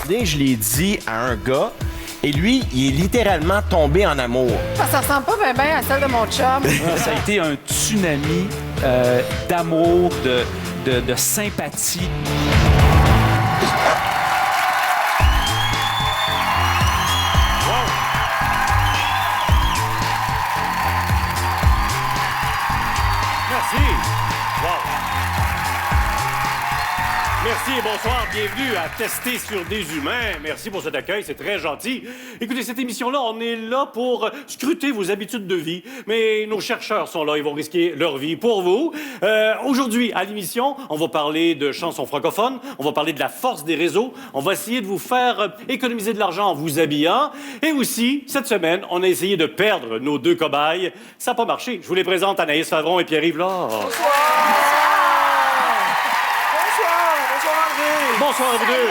birthday, je l'ai dit à un gars, et lui, il est littéralement tombé en amour. Ça ressemble pas bien à celle de mon chum. Ça a été un tsunami d'amour, de sympathie. Merci. Wow. Merci et bonsoir. Bienvenue à Tester sur des humains. Merci pour cet accueil, c'est très gentil. Écoutez, cette émission-là, on est là pour scruter vos habitudes de vie. Mais nos chercheurs sont là, ils vont risquer leur vie pour vous. Aujourd'hui, à l'émission, on va parler de chansons francophones, on va parler de la force des réseaux, on va essayer de vous faire économiser de l'argent en vous habillant. Et aussi, cette semaine, on a essayé de perdre nos deux cobayes. Ça n'a pas marché. Je vous les présente, Anaïs Favron et Pierre-Yves Lard. Bonsoir à vous deux.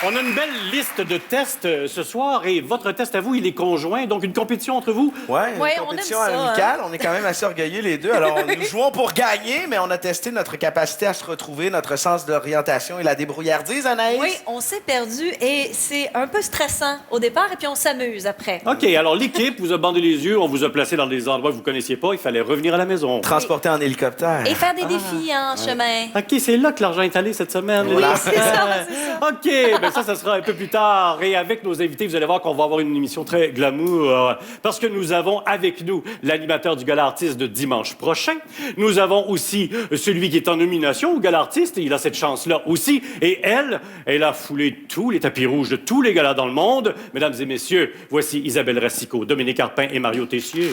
On a une belle liste de tests ce soir et votre test à vous, il est conjoint, donc une compétition entre vous. Ouais, Ouais, une on compétition aime ça, amicale. On est quand même assez orgueilleux les deux. Alors, nous jouons pour gagner, mais on a testé notre capacité à se retrouver, notre sens d'orientation et la débrouillardise, Anaïs. Oui, on s'est perdu et c'est un peu stressant au départ et puis on s'amuse après. OK, alors l'équipe vous a bandé les yeux, on vous a placé dans des endroits que vous ne connaissiez pas, il fallait revenir à la maison. Transporté en hélicoptère. Et faire des défis en chemin. OK, c'est là que l'argent est allé cette semaine. Oui, là. c'est ça, c'est ça. OK, ben ça sera un peu plus tard. Et avec nos invités, vous allez voir qu'on va avoir une émission très glamour parce que nous avons avec nous l'animateur du Gala Artiste de dimanche prochain. Nous avons aussi celui qui est en nomination au Gala Artiste. Il a cette chance-là aussi. Et elle a foulé tous les tapis rouges de tous les galas dans le monde. Mesdames et messieurs, voici Isabelle Racicot, Dominique Arpin et Mario Tessier.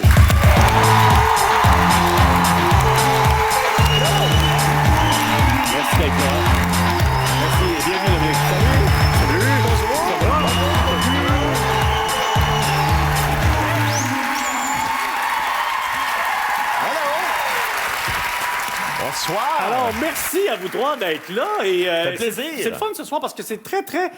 Merci d'être là. Merci. Bienvenue, Dominique. Salut. Bonjour. Ça va? Bonsoir. Alors, merci à vous trois d'être là. Et, fait plaisir. C'est le fun ce soir parce que c'est très, très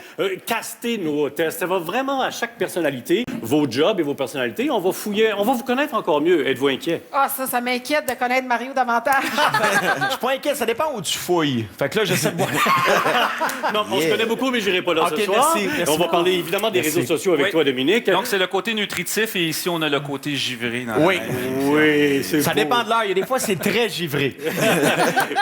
casté, nos tests. Ça va vraiment à chaque personnalité, vos jobs et vos personnalités. On va fouiller, on va vous connaître encore mieux. Êtes-vous inquiet? Ah, ça m'inquiète de connaître Mario davantage. Je suis pas inquiet, ça dépend où tu fouilles. Fait que là, je sais pas. Non, on se connaît beaucoup, mais je n'irai pas là OK, ce soir. merci On va parler évidemment des réseaux sociaux avec Oui. toi, Dominique. Donc, c'est le côté nutritif et ici, on a le côté givré. Dans Oui. Oui, c'est Ça beau. dépend de l'heure. Il y a des fois, c'est très givré.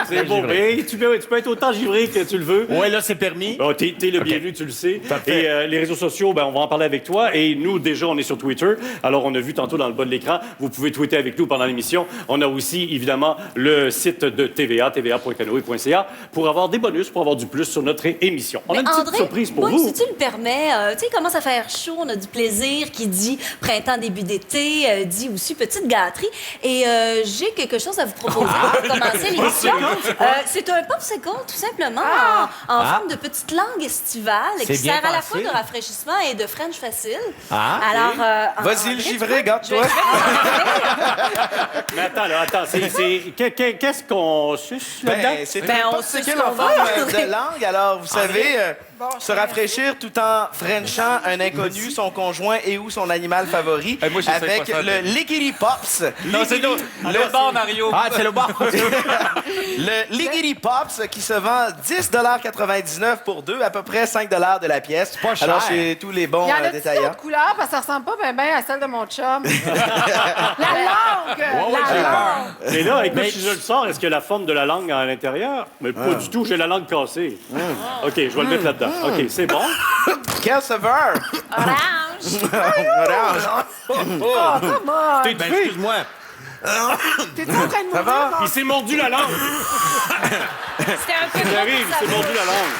C'est beau. Et tu peux être autant givré que tu le veux. Ouais, là, c'est permis. Bon, t'es le bienvenu, tu le sais. Parfait. Et les réseaux sociaux, ben, on va en parler avec toi. Et nous, déjà, on est sur Twitter. Alors, on a vu tantôt dans le bas de l'écran, vous pouvez tweeter avec nous pendant l'émission. On a aussi, évidemment, le site de TVA, tva.canoe.ca, pour avoir des bonus, pour avoir du plus sur notre émission. On a une petite André, surprise pour moi, vous. si tu le permets, tu sais, il commence à faire chaud, on a du plaisir qui dit printemps, début d'été, dit aussi petite gâterie. Et j'ai quelque chose à vous proposer pour commencer l'émission. C'est un popsicle, tout simplement, en forme de petite langue estivale qui C'est bien sert à la pensé. fois de rafraîchissement et de French facile. Ah, Alors, Vas-y, André, le tu givré, veux? garde-toi. Mais attends, qu'est-ce qu'on suce là-dedans? Ben, c'est Ben, un on popsicle suce en qu'on forme va. de langue. Alors, vous savez, se rafraîchir tout en frenchant un inconnu, son conjoint et ou son animal favori, moi, je sais avec pas ça, le Lickety Pops. Non, c'est l'autre. Le bord, Mario. Ah, c'est le bar. Le Lickety Pops qui se vend 10,99 pour deux, à peu près 5 de la pièce. pas cher. Alors, chez tous les bons Il y en a détaillants. d'autres couleurs parce que ça ressemble pas bien à celle de mon chum. La langue! La langue! Et là, écoute, si je le sors, est-ce qu'il y a la forme de la langue à l'intérieur? Mais pas du tout, j'ai la langue cassée. OK, je vais le mettre là-dedans. OK, c'est bon. Quel saveur! Orange! Orange. Oh, come on! T'es tué? Excuse-moi. T'es-tu en train de nous Ça va? dire? Il s'est mordu la langue. C'était un peu J'arrive, il s'est mordu la langue.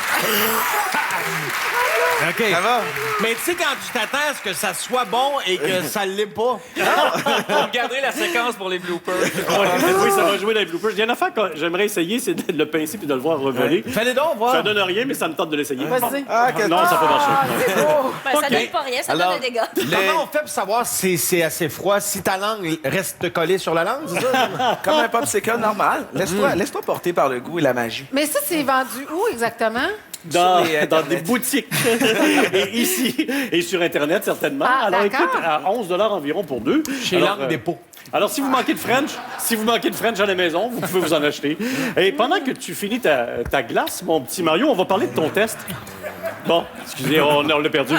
OK. Ça va? Mais tu sais, quand tu t'attends à ce que ça soit bon et que ça l'est pas. Vous regarderez la séquence pour les bloopers. Oui, ça va jouer dans les bloopers. Il y a une affaire que j'aimerais essayer, c'est de le pincer puis de le voir revoler. Fallait donc voir. Ça donne rien, mais ça me tente de l'essayer. Vas-y. Ah, que- Non, ça peut marcher. C'est beau. Ben, ça donne pas rien, ça Alors, donne des dégâts. Comment on fait pour savoir si c'est assez froid, si ta langue reste collée sur la langue, c'est ça? Comme un popsicle normal. Laisse-toi porter par le goût et la magie. Mais ça, c'est vendu où exactement? Dans, Sur les dans Internet. des boutiques. Et ici, et sur Internet, certainement. Ah, Alors, d'accord. écoute, à 11 $ environ pour deux. Chez Alors, Langue Dépôt. Alors, si vous manquez de French à la maison, vous pouvez vous en acheter. Et pendant que tu finis ta glace, mon petit Mario, on va parler de ton test. Bon, excusez, on l'a perdu.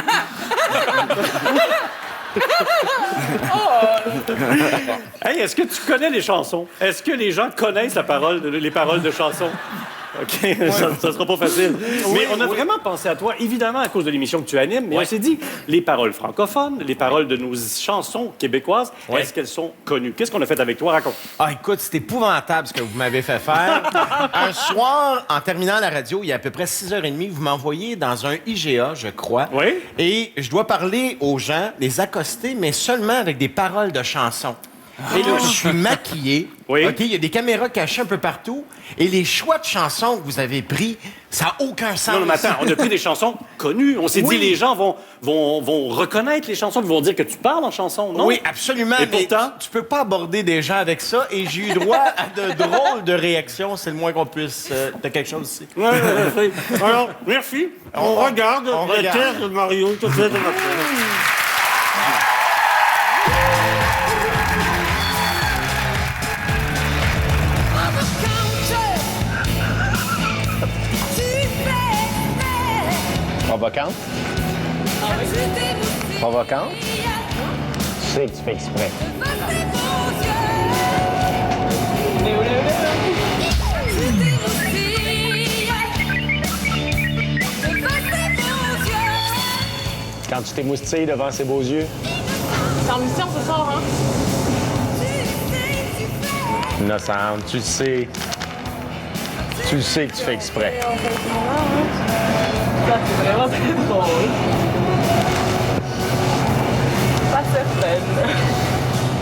Hey, est-ce que tu connais les chansons? Est-ce que les gens connaissent les paroles de chansons? OK, ça sera pas facile. Mais on a vraiment pensé à toi, évidemment, à cause de l'émission que tu animes, mais on s'est dit, les paroles francophones, les paroles de nos chansons québécoises, est-ce qu'elles sont connues? Qu'est-ce qu'on a fait avec toi? Raconte. Ah, écoute, c'est épouvantable ce que vous m'avez fait faire. Un soir, en terminant la radio, il y a à peu près 6h30, vous m'envoyez dans un IGA, je crois. Oui. Et je dois parler aux gens, les accoster, mais seulement avec des paroles de chansons. Et là, je suis maquillé. Oui. OK, il y a des caméras cachées un peu partout. Et les choix de chansons que vous avez pris, ça n'a aucun sens. Non, mais attends, on a pris des chansons connues. On s'est Oui. dit, les gens vont reconnaître les chansons, ils vont dire que tu parles en chanson, non? Oui, absolument. Et mais pourtant? tu peux pas aborder des gens avec ça. Et j'ai eu droit à de drôles de réactions. C'est le moins qu'on puisse. T'as quelque chose ici? Oui. Alors, merci. On regarde le test de Mario tout de suite. Provocante? Provocante? Tu sais que tu fais exprès. Quand tu t'émoustilles devant ses beaux yeux. C'est en mission ce soir, hein? Innocente, tu le sais. Tu le sais que tu fais exprès. Ça, c'est vraiment très drôle. Ça, c'est fun.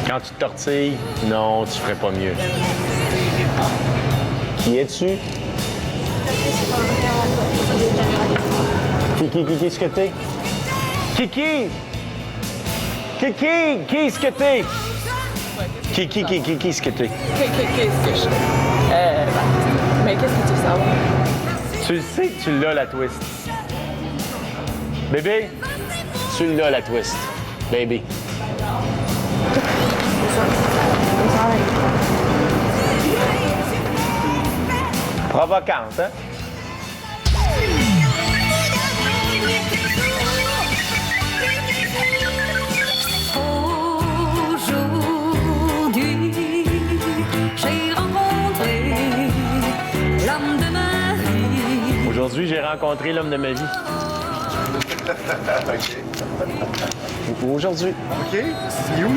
Quand tu te tortilles, non, tu ferais pas mieux. Qui es-tu? Qui ce que t'es? Qui? Qui ce que t'es? Qui ce que t'es? Qu'est-ce que je fais? Mais qu'est-ce que tu veux savoir? Tu le sais que tu l'as, la twist. Bébé, tu l'as, la twist. Baby. Provocante, hein? Aujourd'hui, j'ai rencontré l'homme de ma vie. Aujourd'hui, j'ai rencontré l'homme de ma vie. Aujourd'hui. OK? C'est où?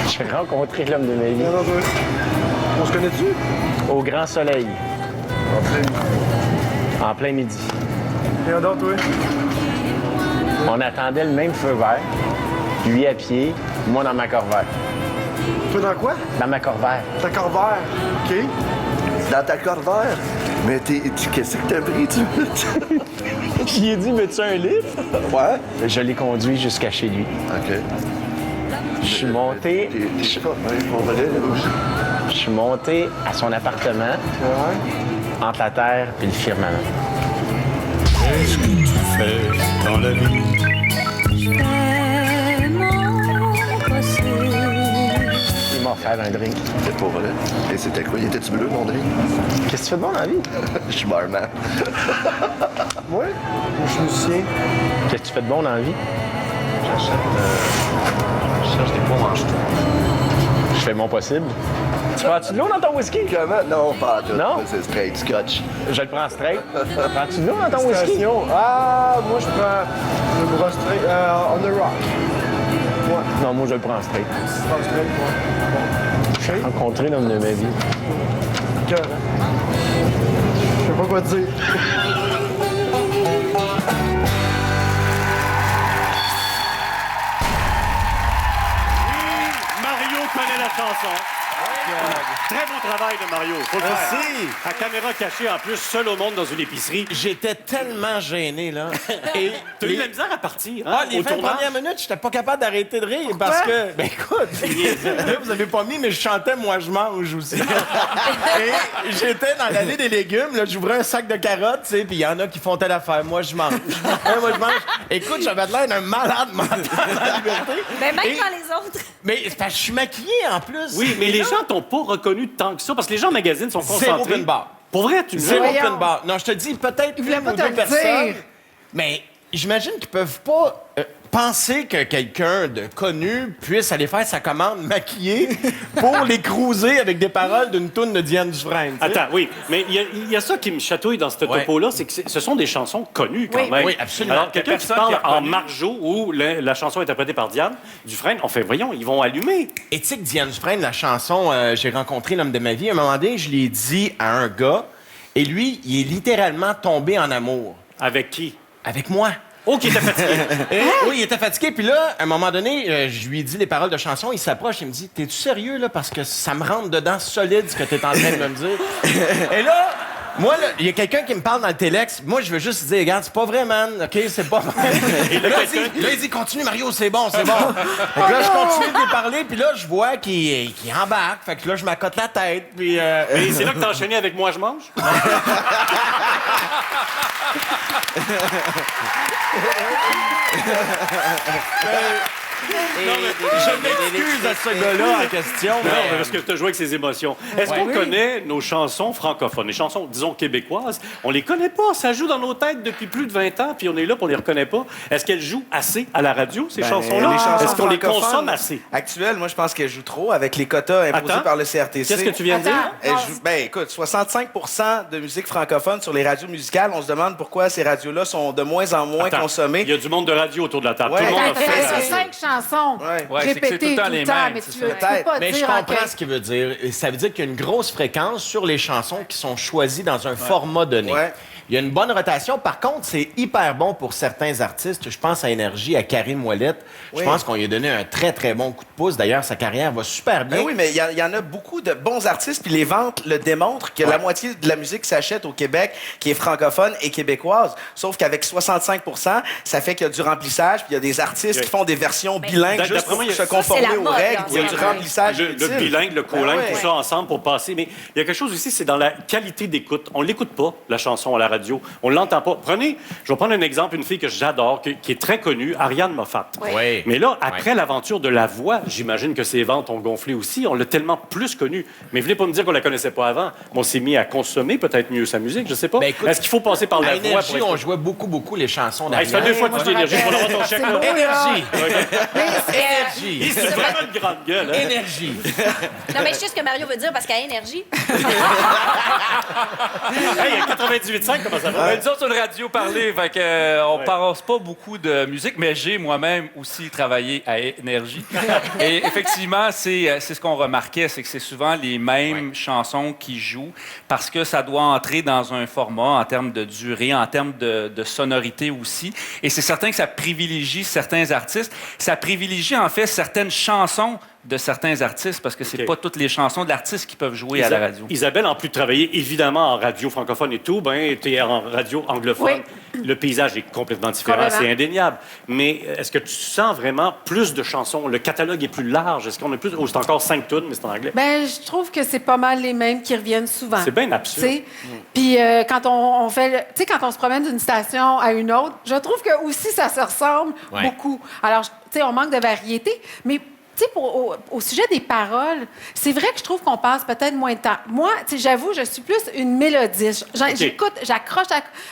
J'ai rencontré l'homme de ma vie. On se connaît-tu? Au grand soleil. En plein midi. Et on dort, toi? On attendait le même feu vert. Lui à pied, moi dans ma corvaire. Toi dans quoi? Dans ma corvaire. Ta corvaire. OK? Dans ta corvaire? Mais qu'est-ce que t'as pris, tu? J'y ai dit, veux-tu un livre? Ouais? Je l'ai conduit jusqu'à chez lui. OK. Je suis monté. Je sais pas, pour vrai, là. Je suis monté à son appartement. Ouais. Entre la terre et le firmament. Qu'est-ce que tu fais dans la vie? Je fais mon possible. Il m'a offert un drink. C'est pas vrai. Et c'était quoi? Il était-tu bleu, mon drink? Qu'est-ce que tu fais de bon dans la vie? Je suis barman. Ouais? Je suis musicien. Qu'est-ce que tu fais de bon dans la vie? Je cherche des pots en jeton. Je fais mon possible. Tu prends-tu de l'eau dans ton whisky? Comment? Non, pas à tout. Non? C'est straight scotch. Je le prends straight. Prends-tu de l'eau dans ton whisky? Station. Ah, moi, je prends le bras straight. On the rock. Ouais. Non, moi, je le prends straight. Bras straight, ouais. J'ai rencontré l'homme de ma vie. Cœur, hein? Je sais pas quoi te dire. Mario connaît la chanson. Très beau travail de Mario. Faut le Merci. faire. À caméra cachée, en plus, seul au monde dans une épicerie. J'étais tellement gêné, là. Et T'as eu de la misère à partir, hein, Ah, les au 20 tournage. premières minutes, j'étais pas capable d'arrêter de rire parce que... Ben écoute, là, vous avez pas mis, mais je chantais « Moi, je mange » aussi. Et j'étais dans l'allée des légumes, là, j'ouvrais un sac de carottes, tu sais, puis il y en a qui font telle affaire. Moi, je mange. Moi, je mange. Écoute, j'avais l'air d'un malade mental dans la liberté. Ben, même Et- dans les autres. Mais c'est parce que je suis maquillé, en plus. Oui, mais les là, gens t'ont pas reconnu tant que ça, parce que les gens en magazine sont Zéro concentrés. open bar. Pour vrai, tu le Zéro sais. open bar. Non, je te dis, peut-être Il voulait une pas ou te deux le personnes. dire. Mais j'imagine qu'ils peuvent pas penser que quelqu'un de connu puisse aller faire sa commande maquillée pour les cruiser avec des paroles d'une toune de Diane Dufresne. tu sais. Attends, oui, mais il y a ça qui me chatouille dans ce topo-là, c'est que ce sont des chansons connues quand même. Oui, absolument. Alors, quelqu'un qui Personne parle qui a en reconnu. margeau où la chanson est interprétée par Diane Dufresne, on fait, voyons, ils vont allumer. Et tu sais que Diane Dufresne, la chanson J'ai rencontré l'homme de ma vie, à un moment donné, je l'ai dit à un gars, et lui, il est littéralement tombé en amour. Avec qui? Avec moi. Oh, qui était fatigué. Oui, il était fatigué. Puis là, à un moment donné, je lui ai dit les paroles de chanson. Il s'approche, il me dit, t'es-tu sérieux, là? Parce que ça me rentre dedans solide, ce que t'es en train de me dire. Et là, moi, là, il y a quelqu'un qui me parle dans le téléx. Moi, je veux juste dire, regarde, c'est pas vrai, man. OK, c'est pas vrai. Et là, il dit, continue, Mario, c'est bon, c'est bon. Fait que là, je continue de lui parler. Puis là, je vois qu'il embarque. Fait que là, je m'accote la tête. Puis... Et c'est là que t'as enchaîné avec Moi, je mange? Je m'excuse à ce gars-là en question. Non, mais parce que tu as joué avec ses émotions. Est-ce qu'on connaît nos chansons francophones, les chansons, disons, québécoises? On les connaît pas. Ça joue dans nos têtes depuis plus de 20 ans, puis on est là, puis on les reconnaît pas. Est-ce qu'elles jouent assez à la radio, ces chansons-là? Les chansons Est-ce qu'on les francophones consomme assez? Actuelles, moi, je pense qu'elles jouent trop avec les quotas imposés Attends. par le CRTC. Qu'est-ce que tu viens de dire? Elles jouent- ben, écoute, 65% de musique francophone sur les radios musicales. On se demande pourquoi ces radios-là sont de moins en moins Attends, consommées. il y a du monde de radio autour de la table. Ouais. Tout le monde a Attends, fait t'as ça. 5 chansons Ouais. Ouais, c'est que c'est répétées tout le temps, mêmes, mais c'est tu ça. peux pas Mais je dire comprends ce qu'il veut dire. Ça veut dire qu'il y a une grosse fréquence sur les chansons qui sont choisies dans un format donné. Ouais. Il y a une bonne rotation. Par contre, c'est hyper bon pour certains artistes. Je pense à Énergie, à Karim Ouellette. Je Oui. pense qu'on lui a donné un très, très bon coup de pouce. D'ailleurs, sa carrière va super bien. Ben oui, mais il y en a beaucoup de bons artistes, puis les ventes le démontrent que la moitié de la musique s'achète au Québec, qui est francophone et québécoise. Sauf qu'avec 65%, ça fait qu'il y a du remplissage, puis il y a des artistes qui font des versions bilingues juste d'après pour moi, il y a- se ça, conformer c'est la aux mode, règles. là, Il y a c'est du la- remplissage Le utile. bilingue, le colingue, Ben ouais. tout ça ensemble pour passer. Mais il y a quelque chose aussi, c'est dans la qualité d'écoute. On l'écoute pas, la chanson à la radio. On l'entend pas. Prenez, je vais prendre un exemple, une fille que j'adore, qui est très connue, Ariane Moffat. Oui. Mais là, après l'aventure de La Voix, j'imagine que ses ventes ont gonflé aussi. On l'a tellement plus connue. Mais venez pas me dire qu'on la connaissait pas avant. On s'est mis à consommer peut-être mieux sa musique, je sais pas. Ben, écoute, Est-ce qu'il faut passer par À La Voix Énergie, pour être- on jouait beaucoup les chansons Hey, ça fait d'Ariane. 2 fois que tu dis Énergie. Faut avoir ton chèque, C'est là. beau, là. Énergie! Il Énergie! c'est vraiment une grande gueule. Hein? Énergie! Non, mais je sais ce que Mario veut dire parce qu'à Énergie. Hey, il y a 98.5, comment ça va? Ben, disons sur le radio parler, fait que, on passe pas beaucoup de musique, mais j'ai moi-même aussi travaillé à Énergie. Et effectivement, c'est ce qu'on remarquait, c'est que c'est souvent les mêmes chansons qui jouent parce que ça doit entrer dans un format en termes de durée, en termes de sonorité aussi. Et c'est certain que ça privilégie certains artistes. Ça privilégie en fait certaines chansons de certains artistes parce que c'est OK. pas toutes les chansons de l'artiste qui peuvent jouer à la radio. Isabelle, en plus de travailler évidemment en radio francophone et tout, ben, tu es en radio anglophone. Le paysage est complètement différent, Complètement. c'est indéniable. Mais est-ce que tu sens vraiment plus de chansons? Le catalogue est plus large. Est-ce qu'on a plus. Ou c'est encore 5 tunes, mais c'est en anglais? Ben, je trouve que c'est pas mal les mêmes qui reviennent souvent. C'est bien absurde. Tu sais. Puis quand on fait, tu sais, quand on se promène d'une station à une autre, je trouve que aussi ça se ressemble Ouais. beaucoup. Alors, tu sais, on manque de variété, mais tu sais, au sujet des paroles, c'est vrai que je trouve qu'on passe peut-être moins de temps. Moi, tu sais, j'avoue, je suis plus une mélodie. J'écoute, j'accroche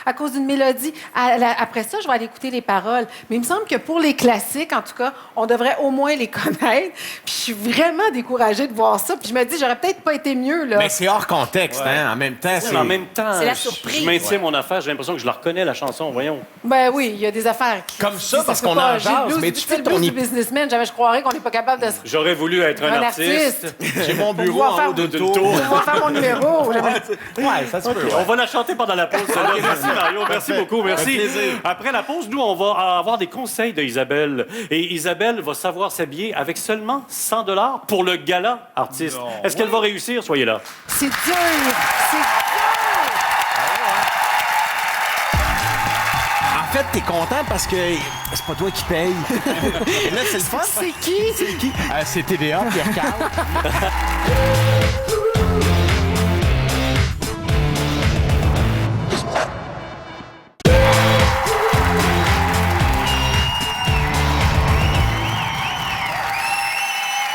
à cause d'une mélodie. Après ça, je vais aller écouter les paroles. Mais il me semble que pour les classiques, en tout cas, on devrait au moins les connaître. Puis je suis vraiment découragée de voir ça. Puis je me dis, j'aurais peut-être pas été mieux, là. Mais c'est hors contexte, hein? En même temps, Oui, c'est... mais en même temps, C'est la je surprise. maintiens mon affaire. J'ai l'impression que je la reconnais, la chanson. Voyons. Ben oui, il y a des affaires qui... Comme ça, parce peut qu'on pas. en J'ai le jase, blues mais du- tu fais le ton blues du hyp- businessman. Je croirais qu'on n'est pas capable de... J'aurais voulu être un artiste. J'ai mon bureau pouvoir en faire haut de d'une tour. tour. On va faire mon numéro. Ouais, ça se peut. On va la chanter pendant la pause. celle-là. Merci Mario, merci beaucoup, merci. plaisir. Après la pause, nous, on va avoir des conseils d'Isabelle. Et Isabelle va savoir s'habiller avec seulement 100 $ pour le gala artiste. Est-ce qu'elle va réussir? Soyez là. C'est dur. C'est dur. En fait, t'es content parce que c'est pas toi qui paye. Là, c'est le fun. C'est qui? C'est qui? C'est TVA, Pierre-Carl.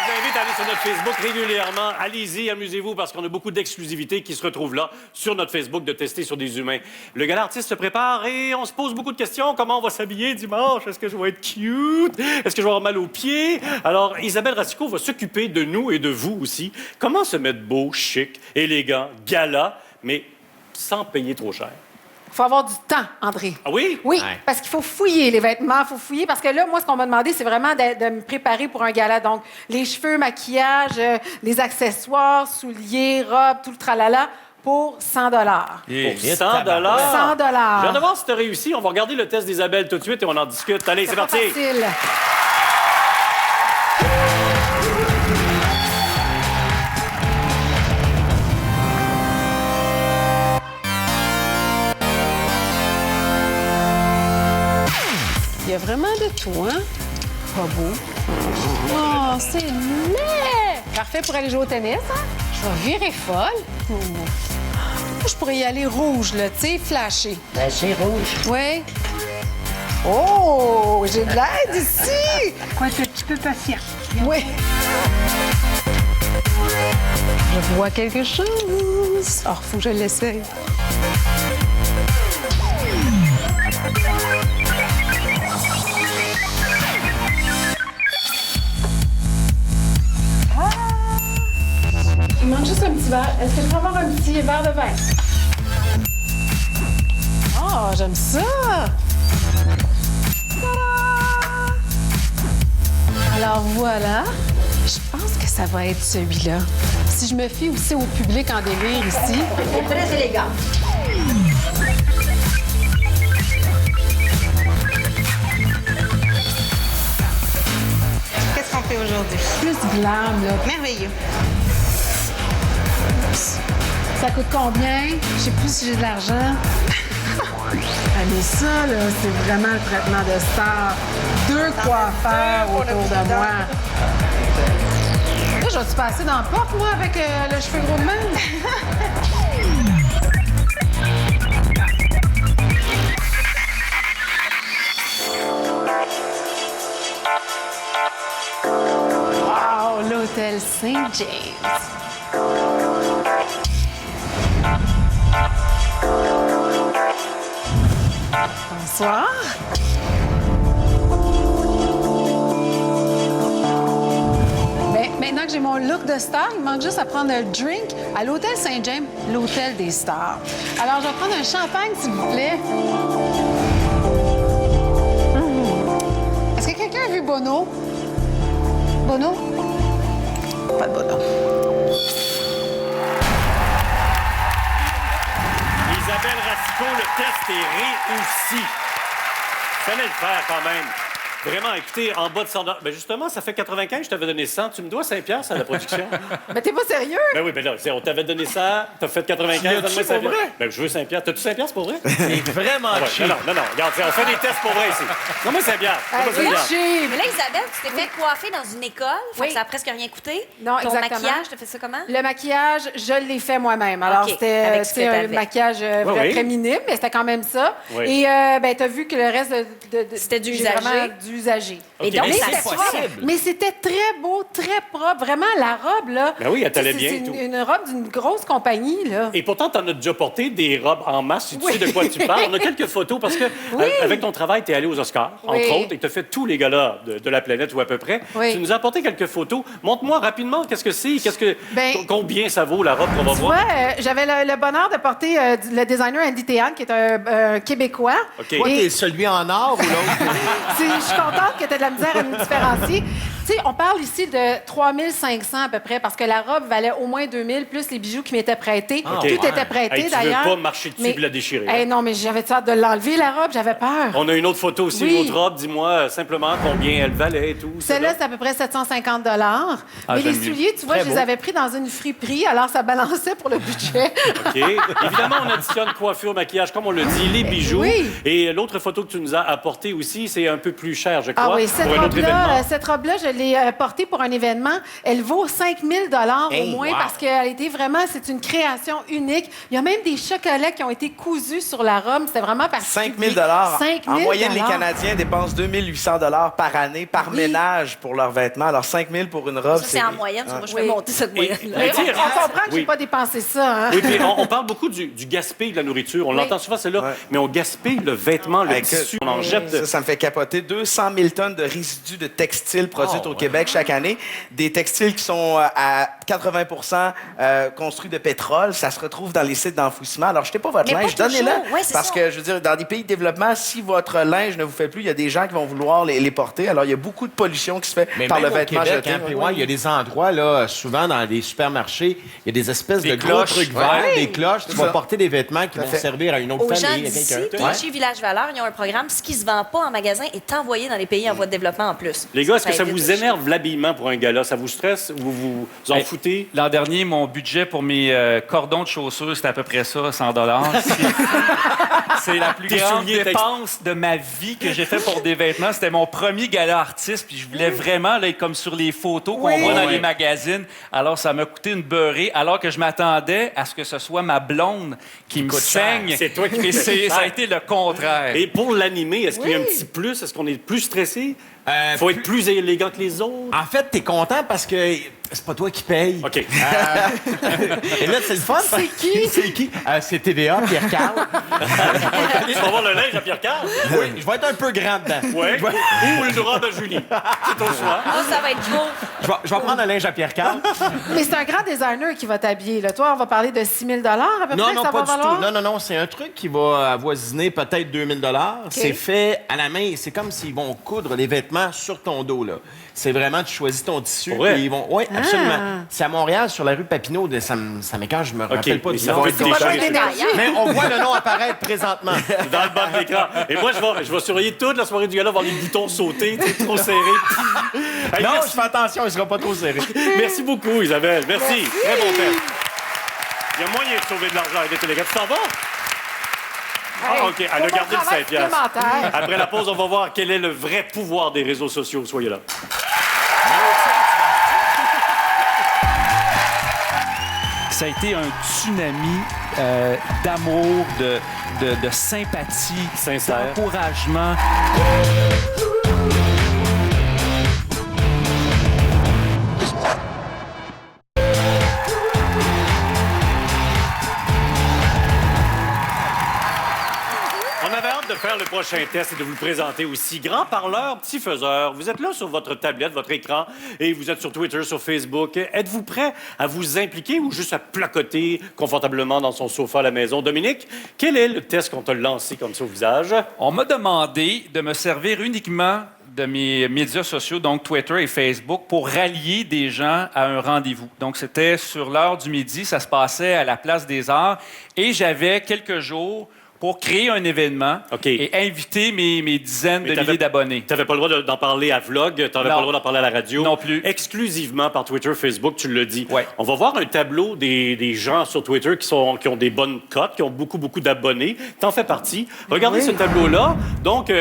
Je vous invite à aller sur notre Facebook régulièrement particulièrement. Allez-y, amusez-vous, parce qu'on a beaucoup d'exclusivité qui se retrouvent là, sur notre Facebook de Tester sur des humains. Le gala artiste se prépare et on se pose beaucoup de questions. Comment on va s'habiller dimanche? Est-ce que je vais être cute? Est-ce que je vais avoir mal aux pieds? Alors, Isabelle Racicot va s'occuper de nous et de vous aussi. Comment se mettre beau, chic, élégant, gala, mais sans payer trop cher? Il faut avoir du temps, André. Ah oui? Oui, parce qu'il faut fouiller les vêtements, il faut fouiller. Parce que là, moi, ce qu'on m'a demandé, c'est vraiment de me préparer pour un gala. Donc, les cheveux, maquillage, les accessoires, souliers, robes, tout le tralala, pour 100 $. Pour 100 $? 100 $. J'ai hâte de voir si tu as réussi. On va regarder le test d'Isabelle tout de suite et on en discute. Allez, c'est pas parti. facile. Il y a vraiment de tout, hein? Pas beau. Oh, c'est laid! Parfait pour aller jouer au tennis, hein? Je vais virer folle. Je pourrais y aller rouge, là, tu sais, flasher. Flasher rouge. Oui. Oh, j'ai de l'aide ici! Quoi, un petit peu patient. Oui. Je vois quelque chose. Oh, faut que je l'essaye. Il manque juste un petit verre. Est-ce que je peux avoir un petit verre de vin? Oh, j'aime ça. Ta-da! Alors voilà. Je pense que ça va être celui-là. Si je me fie aussi au public en délire ici. C'est très élégant. Qu'est-ce qu'on fait aujourd'hui? Plus glam, là. Merveilleux. Ça coûte combien? Je sais plus si j'ai de l'argent. Ah, mais ça, là, c'est vraiment le traitement de star. 2 coiffeurs autour de moi. Là, je vais-tu passer dans la porte, moi, avec le cheveu gros de même? Wow, l'hôtel Saint-James. Bonsoir. Bien, maintenant que j'ai mon look de star, il manque juste à prendre un drink à l'hôtel Saint-James, l'hôtel des stars. Alors, je vais prendre un champagne, s'il vous plaît. Est-ce que quelqu'un a vu Bono? Bono? Pas de Bono. Isabelle Racicot, le test est réussi. Fallait le faire quand même. Vraiment, écoutez, en bas de 100 $. Ben justement, ça fait 95, je t'avais donné 100. Tu me dois 5 $ à la production. Mais t'es pas sérieux? Ben oui, ben là, on t'avait donné ça, t'as fait 95, donne-moi 5 $. Ben je veux 5 $. T'as-tu 5 $, pour vrai? C'est vraiment Ah ouais, cheap. non, regarde, on fait des tests pour vrai ici. Donne-moi 5 $. Donne-moi 5 $. cheap! Mais là, Isabelle, tu t'es fait coiffer dans une école, fait Oui. que ça a presque rien coûté. Non, Ton exactement. maquillage, t'as fait ça comment? Le maquillage, je l'ai fait moi-même. Alors, OK, c'était avec ce que un t'avais. maquillage oui. très minime, mais c'était quand même ça. Oui. Et ben, tu as vu que le reste C'était du j'ai usagé. vraiment du usagé. Et donc, mais ça c'est soit. possible. Mais c'était très beau, très propre. Vraiment, la robe, là. Ben oui, elle t'allait tu sais, bien C'est et tout. une robe d'une grosse compagnie, là. Et pourtant, t'en as déjà porté des robes en masse, si tu sais de quoi tu parles. On a quelques photos parce que, Oui. avec ton travail, t'es allé aux Oscars, Oui. entre autres, et t'as fait tous les galas de la planète ou à peu près. Oui. Tu nous as apporté quelques photos. Montre-moi rapidement qu'est-ce que c'est, Ben, combien ça vaut la robe qu'on va Tu voir. vois, j'avais le bonheur de porter le designer Andy Théâtre, qui est un Québécois. OK. Toi, Et- t'es celui en or ou l'autre? Je suis contente que tu aies de la misère à nous différencier. Tu sais, on parle ici de 3 500 à peu près, parce que la robe valait au moins 2 000, plus les bijoux qui m'étaient prêtés. OK. Tout Ouais. était prêté, Hey, tu veux d'ailleurs. pas marcher dessus et la déchirer, hein? Non, mais j'avais hâte de l'enlever, la robe. J'avais peur. On a une autre photo aussi, Oui. une autre robe. Dis-moi simplement combien elle valait et tout. Celle-là, c'est à peu près 750 Mais les j'aime mieux. souliers, tu vois, Très je les beau. avais pris dans une friperie, alors ça balançait pour le budget. OK. Évidemment, on additionne coiffure, maquillage, comme on le dit, les bijoux. Oui. Et l'autre photo que tu nous as apportée aussi, c'est un peu plus cher, je crois, Ah oui, pour un autre événement. cette robe-là, je l'ai portée pour un événement. Elle vaut 5 000 au Hey, moins wow. parce qu'elle était vraiment... C'est une création unique. Il y a même des chocolats qui ont été cousus sur la robe. C'était vraiment particulier. 5 000 5 000 En moyenne, les Canadiens dépensent 2 800 par année par ménage pour leurs vêtements. Alors, 5 000 pour une robe, Ça, c'est en moyenne. Moi, je vais Oui. monter cette moyenne-là. Mais on comprend que je Oui. n'ai pas dépensé ça. Hein? Oui, puis on parle beaucoup du gaspillage de la nourriture. On l'entend souvent, c'est là. Ouais. Mais on gaspille le vêtement, le Hey, tissu. On en jette. Ça me fait capoter. 200 000 tonnes de résidus de textiles produits au Québec chaque année. Des textiles qui sont à 80 construits de pétrole. Ça se retrouve dans les sites d'enfouissement. Alors, jetez pas votre Mais linge, pas toujours. donnez-le. Ouais, c'est Parce ça. que, je veux dire, dans des pays de développement, si votre linge ne vous fait plus, il y a des gens qui vont vouloir les porter. Alors, il y a beaucoup de pollution qui se fait Mais par même le au vêtement Québec, jeté. hein, puis ouais, il y a des endroits, là, souvent dans des supermarchés, il y a des espèces Des de gros cloches, trucs ouais. verts, Oui. des cloches. Tu C'est vas ça. porter des vêtements qui Tout à vont fait. servir à une autre Aux gens famille, à d'ici, quelqu'un. toi, chez Village Valeur, ils ont un programme. Ce qui se vend pas en magasin est envoyé dans les pays en voie de développement en plus. Les gars, est-ce que ça évite vous le énerve l'habillement pour un gala? Ça vous stresse? Vous vous en Hey, foutez? L'an dernier, mon budget pour mes cordons de chaussures, c'était à peu près ça, 100 C'est la plus Tes grande souliers, dépense de ma vie que j'ai fait pour des vêtements. C'était mon premier gala artiste, puis je voulais vraiment là, être comme sur les photos qu'on voit dans les magazines. Alors, ça m'a coûté une beurrée, alors que je m'attendais à ce que ce soit ma blonde qui me saigne. C'est toi qui Et coûte cher. ça a été le contraire. Et pour l'animer, est-ce qu'il y a un petit plus? Est-ce qu'on est plus stressé? Faut être plus élégant que les autres? En fait, t'es content parce que c'est pas toi qui paye. OK. Et là, c'est le fun. C'est qui? C'est qui? C'est TVA, Pierre-Carl. Tu vas voir le linge à Pierre-Carl? Oui, je vais être un peu grand dedans. Oui. Ou une robe à Julie. C'est ton choix. Oh, ça va être gros. Je vais prendre un linge à Pierre-Carl. Mais c'est un grand designer qui va t'habiller. Là. Toi, on va parler de 6 000 à peu Non, près non, que ça pas va du valoir? tout. Non, c'est un truc qui va avoisiner peut-être 2 000 C'est fait à la main. C'est comme s'ils vont coudre les vêtements sur ton dos, là. C'est vraiment, tu choisis ton tissu. Pour vrai? Et ils vont... Oui, absolument. C'est à Montréal, sur la rue Papineau. Ça m'écoeure, je me rappelle pas mais du ça nom. fait des Pas choses. d'énergie. Mais on voit le nom apparaître présentement. Dans le bas de l'écran. Et moi, je vais surveiller toute la soirée du gala, voir les boutons sauter, tu sais, trop serrés. Hey, Non, merci. je fais attention, il sera pas trop serré. Merci beaucoup, Isabelle. Merci. Très bon test. Il y a moyen de sauver de l'argent et d'être élégant. Tu t'en vas? Ah, OK. Elle a Pour mon gardé le travail 5 piastres. supplémentaire. Après la pause, on va voir quel est le vrai pouvoir des réseaux sociaux. Soyez là. Ça a été un tsunami d'amour, de sympathie, Sincère. d'encouragement. On avait hâte de faire le prochain test et de vous le présenter aussi. Grand parleur, petit faiseur, vous êtes là sur votre tablette, votre écran, et vous êtes sur Twitter, sur Facebook. Êtes-vous prêt à vous impliquer ou juste à placoter confortablement dans son sofa à la maison? Dominique, quel est le test qu'on t'a lancé comme ça au visage? On m'a demandé de me servir uniquement de mes médias sociaux, donc Twitter et Facebook, pour rallier des gens à un rendez-vous. Donc, c'était sur l'heure du midi, ça se passait à la Place des Arts, et j'avais quelques jours pour créer un événement OK. et inviter mes dizaines de milliers d'abonnés. Tu n'avais pas le droit d'en parler à Vlog, tu n'avais Non. pas le droit d'en parler à la radio. Non plus. Exclusivement par Twitter, Facebook, tu le dis. Ouais. On va voir un tableau des gens sur Twitter qui ont des bonnes cotes, qui ont beaucoup d'abonnés. Tu en fais partie. Regardez ce tableau-là. Donc,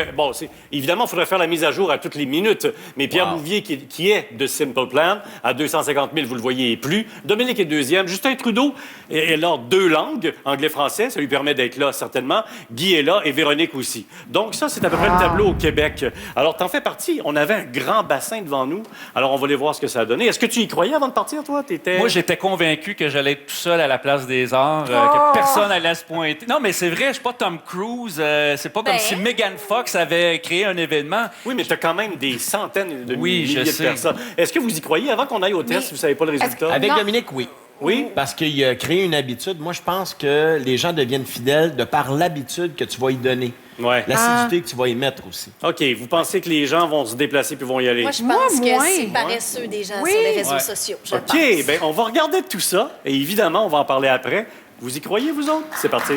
évidemment, il faudrait faire la mise à jour à toutes les minutes. Mais Pierre Bouvier, qui est de Simple Plan, à 250 000, vous le voyez, et plus. Dominique est deuxième. Justin Trudeau est là 2 langues, anglais-français. Ça lui permet d'être là, certainement. Guy est là et Véronique aussi. Donc, ça, c'est à peu près le tableau au Québec. Alors, t'en fais partie. On avait un grand bassin devant nous. Alors, on va aller voir ce que ça a donné. Est-ce que tu y croyais avant de partir, toi? Moi, j'étais convaincu que j'allais être tout seul à la Place des Arts, que personne allait se pointer. Non, mais c'est vrai, je suis pas Tom Cruise. C'est pas comme si Megan Fox avait créé un événement. Oui, mais tu as quand même des centaines de Oui, milliers je de sais. personnes. Est-ce que vous y croyez avant qu'on aille au test si vous ne savez pas le résultat? Avec Non. Dominique, oui. Oui? Parce qu'il a créé une habitude. Moi, je pense que les gens deviennent fidèles de par l'habitude que tu vas y donner. Ouais. L'assiduité que tu vas y mettre aussi. OK. Vous pensez que les gens vont se déplacer puis vont y aller? Moi, je pense que moins. c'est paresseux des gens Oui. sur les réseaux Ouais. sociaux. Je OK. pense. Bien, on va regarder tout ça. Et évidemment, on va en parler après. Vous y croyez, vous autres? C'est parti.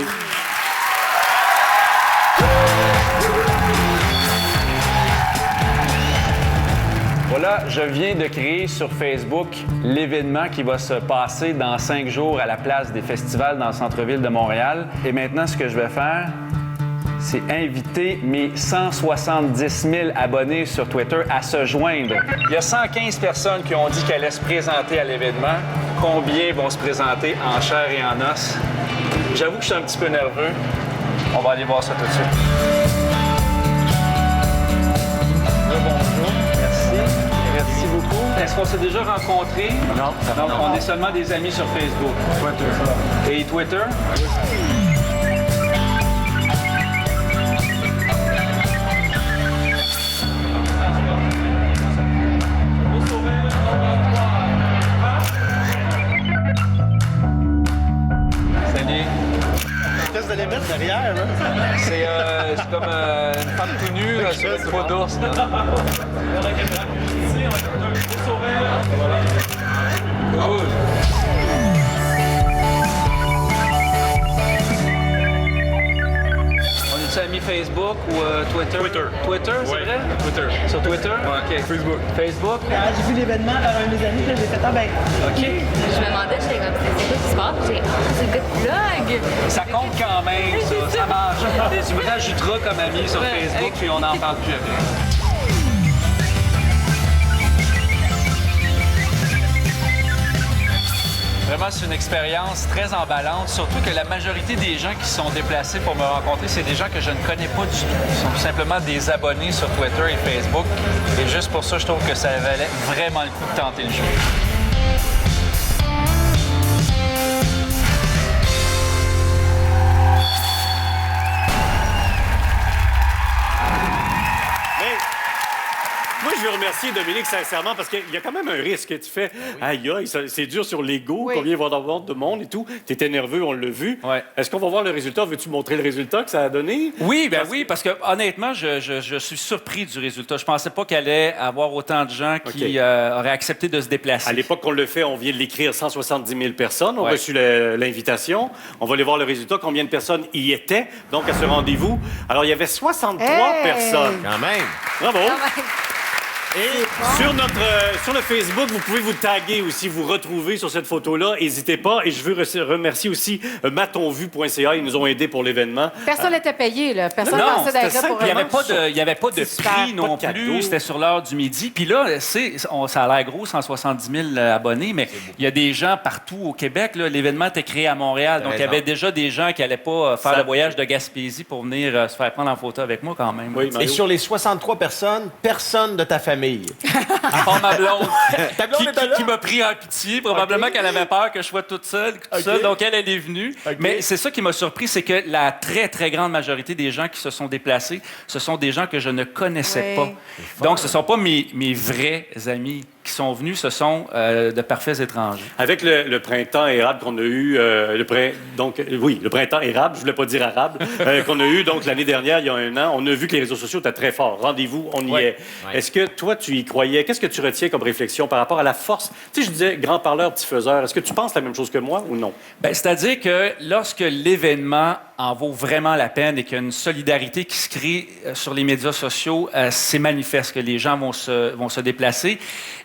Voilà, je viens de créer sur Facebook l'événement qui va se passer dans 5 jours à la place des festivals dans le centre-ville de Montréal. Et maintenant, ce que je vais faire, c'est inviter mes 170 000 abonnés sur Twitter à se joindre. Il y a 115 personnes qui ont dit qu'elles allaient se présenter à l'événement. Combien vont se présenter en chair et en os? J'avoue que je suis un petit peu nerveux. On va aller voir ça tout de suite. Bonjour, merci. Merci beaucoup. Est-ce qu'on s'est déjà rencontrés? Non. Donc, on est seulement des amis sur Facebook. Twitter. Et Twitter? Salut. Qu'est-ce que vous allez mettre derrière, là? C'est comme une femme tout nue là, sur une peau d'ours. là. Cool. On est-tu amis Facebook ou Twitter? Twitter, c'est vrai? Twitter. Sur Twitter? OK. Facebook. Facebook? J'ai vu l'événement par un de mes amis, puis j'ai fait ah ben. OK. Je me demandais, j'étais comme, c'est quoi qui se passe? C'est le gars de vlog. Ça compte quand même, ça marche. Tu me rajouteras comme ami sur Facebook, puis on n'en parle plus après. Vraiment, c'est une expérience très emballante, surtout que la majorité des gens qui sont déplacés pour me rencontrer, c'est des gens que je ne connais pas du tout. Ils sont tout simplement des abonnés sur Twitter et Facebook. Et juste pour ça, je trouve que ça valait vraiment le coup de tenter le jeu. Moi, je veux remercier Dominique sincèrement parce qu'il y a quand même un risque. Tu fais, aïe, aïe, c'est dur sur l'ego, combien il va y avoir de monde et tout. Tu étais nerveux, on l'a vu. Ouais. Est-ce qu'on va voir le résultat? Veux-tu montrer le résultat que ça a donné? Oui, parce que honnêtement, je suis surpris du résultat. Je pensais pas qu'il allait avoir autant de gens qui auraient accepté de se déplacer. À l'époque qu'on le fait, on vient de l'écrire, 170 000 personnes ont reçu l'invitation. On va aller voir le résultat, combien de personnes y étaient, donc à ce rendez-vous. Alors, il y avait 63 personnes. Quand même. Bravo! Et sur le Facebook, vous pouvez vous taguer aussi, vous retrouver sur cette photo-là. N'hésitez pas. Et je veux remercier aussi matonvu.ca. Ils nous ont aidés pour l'événement. Personne n'était payé, là. Personne ne Non, pensait d'être là pour il un n'y avait pas de prix non plus. C'était sur l'heure du midi. Puis là, ça a l'air gros, 170 000 abonnés, mais il y a des gens partout au Québec. L'événement était créé à Montréal. Donc, il y avait déjà des gens qui n'allaient pas faire le voyage de Gaspésie pour venir se faire prendre en photo avec moi quand même. Oui, Et sur les 63 personnes, personne de ta famille. À part ma blonde. Ta blonde était là? Qui m'a pris en pitié. Probablement qu'elle avait peur que je sois toute seule. Donc, elle est venue. Mais c'est ça qui m'a surpris, c'est que la très, très grande majorité des gens qui se sont déplacés, ce sont des gens que je ne connaissais pas. Donc, ce ne sont pas mes vrais amis qui sont venus, ce sont de parfaits étrangers. Avec le printemps érable qu'on a eu, le printemps érable, je voulais pas dire arabe, qu'on a eu donc l'année dernière, il y a un an, on a vu que les réseaux sociaux étaient très forts. Rendez-vous, on y est. Ouais. Est-ce que toi, tu y croyais? Qu'est-ce que tu retiens comme réflexion par rapport à la force? Tu sais, je disais grand parleur, petit faiseur. Est-ce que tu penses la même chose que moi ou non? Bien, c'est-à-dire que lorsque l'événement en vaut vraiment la peine et qu'il y a une solidarité qui se crée sur les médias sociaux, c'est manifeste que les gens vont se déplacer.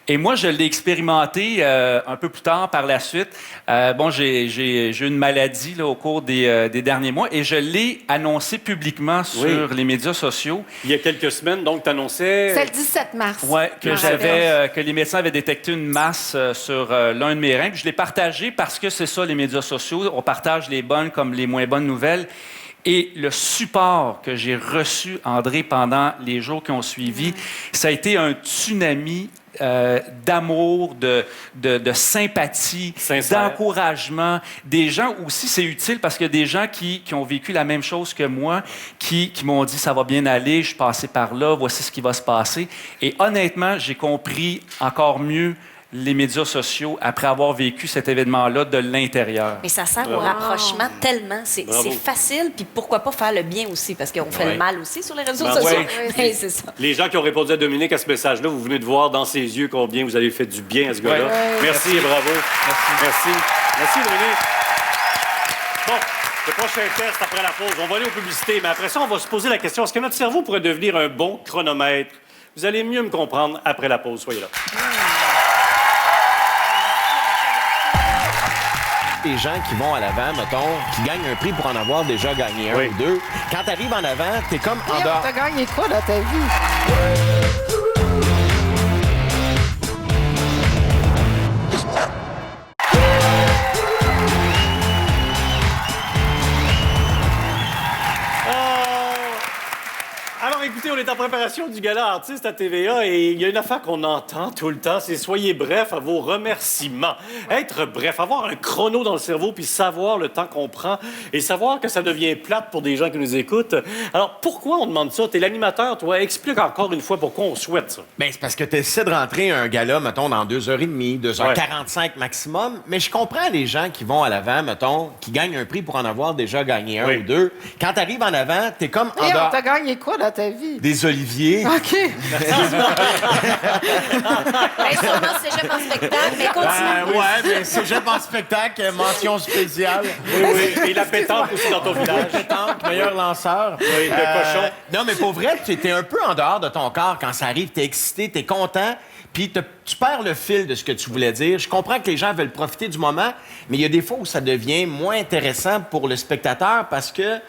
Et moi, je l'ai expérimenté un peu plus tard par la suite. J'ai eu une maladie là, au cours des derniers mois et je l'ai annoncé publiquement sur les médias sociaux. Il y a quelques semaines, donc, tu annonçais... C'est le 17 mars. Oui, que les médecins avaient détecté une masse sur l'un de mes reins. Puis je l'ai partagé parce que c'est ça, les médias sociaux. On partage les bonnes comme les moins bonnes nouvelles. Et le support que j'ai reçu, André, pendant les jours qui ont suivi, ça a été un tsunami d'amour, de sympathie, d'encouragement. Des gens aussi, c'est utile parce que des gens qui ont vécu la même chose que moi, qui m'ont dit « ça va bien aller, je suis passé par là, voici ce qui va se passer ». Et honnêtement, j'ai compris encore mieux les médias sociaux après avoir vécu cet événement-là de l'intérieur. Mais ça sert au rapprochement tellement. C'est facile, puis pourquoi pas faire le bien aussi, parce qu'on fait le mal aussi sur les réseaux sociaux. Mais c'est ça. Les gens qui ont répondu à Dominique à ce message-là, vous venez de voir dans ses yeux combien vous avez fait du bien à ce gars-là. Merci et bravo. Merci. Merci, Dominique. Bon, le prochain test après la pause, on va aller aux publicités, mais après ça, on va se poser la question, est-ce que notre cerveau pourrait devenir un bon chronomètre? Vous allez mieux me comprendre après la pause. Soyez là. les gens qui vont à l'avant, mettons, qui gagnent un prix pour en avoir déjà gagné un ou deux. Quand t'arrives en avant, t'es comme en dehors. T'as gagné quoi dans ta vie? Alors, écoutez, on est en préparation du gala artiste à TVA et il y a une affaire qu'on entend tout le temps, c'est soyez bref à vos remerciements. Être bref, avoir un chrono dans le cerveau puis savoir le temps qu'on prend et savoir que ça devient plate pour des gens qui nous écoutent. Alors, pourquoi on demande ça? T'es l'animateur, toi. Explique encore une fois pourquoi on souhaite ça. Ben, c'est parce que tu essaies de rentrer un gala, mettons, dans 2h30, 2h45 maximum. Mais je comprends les gens qui vont à l'avant, mettons, qui gagnent un prix pour en avoir déjà gagné un ou deux. Quand t'arrives en avant, t'es comme en dehors. T'as gagné quoi dans ta vie? Des oliviers. OK. Sûrement cégep en spectacle, mais continue. Ouais, mais cégep en spectacle, mention spéciale. Oui. Et la pétanque aussi dans ton village. La pétanque, meilleur lanceur. Oui, le cochon. Non, mais pour vrai, tu es un peu en dehors de ton corps quand ça arrive. T'es excité, t'es content, puis tu perds le fil de ce que tu voulais dire. Je comprends que les gens veulent profiter du moment, mais il y a des fois où ça devient moins intéressant pour le spectateur parce que